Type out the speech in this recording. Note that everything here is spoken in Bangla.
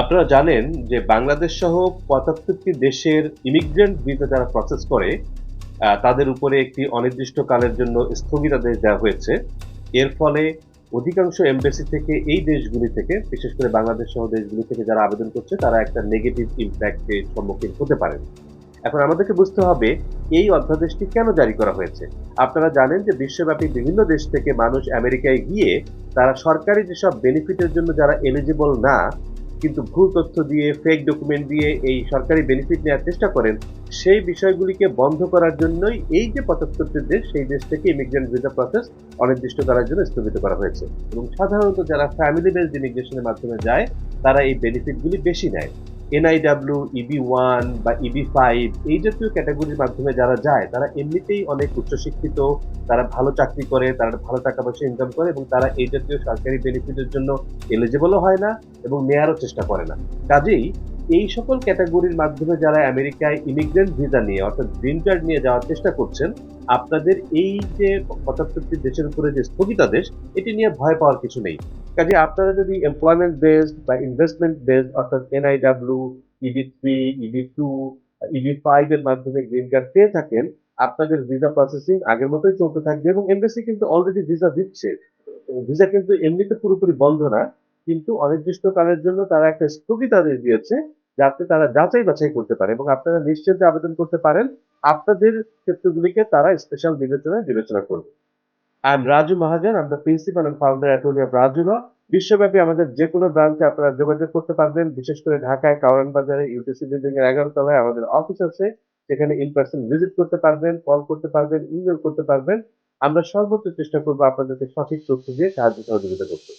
আপনারা জানেন যে বাংলাদেশ সহ ৭৫টি দেশের ইমিগ্রেন্ট ভিসা যারা প্রসেস করে তাদের উপরে একটি অনির্দিষ্টকালের জন্য স্থগিতাদেশ দেওয়া হয়েছে। এর ফলে অধিকাংশ এমবাসি থেকে এই দেশগুলি থেকে, বিশেষ করে বাংলাদেশ সহ দেশগুলি থেকে যারা আবেদন করছে তারা একটা নেগেটিভ ইমপ্যাক্ট এর সম্মুখীন হতে পারেন। এখন আমাদেরকে বুঝতে হবে এই অধ্যাদেশটি কেন জারি করা হয়েছে। আপনারা জানেন যে বিশ্বব্যাপী বিভিন্ন দেশ থেকে মানুষ আমেরিকায় গিয়ে তারা সরকারি যেসব বেনিফিটের জন্য যারা এলিজিবল না, কিন্তু ভুল তথ্য দিয়ে ফেক ডকুমেন্ট দিয়ে এই সরকারি বেনিফিট নেওয়ার চেষ্টা করেন, সেই বিষয়গুলিকে বন্ধ করার জন্যই এই যে ৭৫টি দেশ, সেই দেশ থেকে ইমিগ্রেন্ট ভিসা প্রসেস অনির্দিষ্টকালের জন্য স্থগিত করা হয়েছে। এবং সাধারণত যারা ফ্যামিলি বেসড ইমিগ্রেশনের মাধ্যমে যায় তারা এই বেনিফিটগুলি বেশি নেয়। এনআইডাব্লিউ, ইবি-1 বা ইবি-5 এই জাতীয় ক্যাটেগরির মাধ্যমে যারা যায় তারা এমনিতেই অনেক উচ্চশিক্ষিত, তারা ভালো চাকরি করে, তারা ভালো টাকা পয়সা ইনকাম করে এবং তারা এই জাতীয় সরকারি বেনিফিটের জন্য এলিজিবলও হয় না এবং নেয়ারও চেষ্টা করে না। কাজেই এই সকল ক্যাটেগরির মাধ্যমে যারা আমেরিকায় ইমিগ্রেন্ট ভিসা নিয়ে অর্থাৎ গ্রিন কার্ড নিয়ে যাওয়ার চেষ্টা করছেন, আপনাদের এই যে ৭৫টি দেশের উপরে যে স্থগিতাদেশ, এটি নিয়ে ভয় পাওয়ার কিছু নেই। কাজে আপনারা যদি এমপ্লয়মেন্ট বেসড বা ইনভেস্টমেন্ট বেসড অর্থাৎ এনআইডাব্লিউ, ইবি-3, ইবি-2, ইবি-5 এর মাধ্যমে গ্রিন কার্ড পেয়ে থাকেন, আপনাদের ভিসা প্রসেসিং আগের মতোই চলতে থাকবে এবং এমবাসি কিন্তু অলরেডি ভিসা দিচ্ছে। ভিসা কিন্তু এমনিতে পুরোপুরি বন্ধ না, কিন্তু অনির্দিষ্টকালের জন্য তারা একটা স্থগিতাদেশ দিয়েছে যাতে তারা যাচাই বাছাই করতে পারে এবং আপনারা নিশ্চিন্তে আবেদন করতে পারেন। আপনাদের ক্ষেত্রগুলিকে তারা স্পেশাল বিবেচনায় বিবেচনা করবে। I am Raju Mahajan. I'm the principal and founder attorney of Raju law. বিশ্বব্যাপী আমাদের যেকোনো ব্রাঞ্চে আপনারা যোগাযোগ করতে পারবেন। বিশেষ করে ঢাকায় কারওয়ান বাজারে ইউটিসি বিল্ডিং এর ১১ তলায় আমাদের অফিস আছে। সেখানে ইন পারসন ভিজিট করতে পারবেন, কল করতে পারবেন, ইমেইল করতে পারবেন। আমরা সর্বোচ্চ চেষ্টা করব আপনাদেরকে সঠিক তথ্য দিয়ে সাহায্য সহযোগিতা করতে।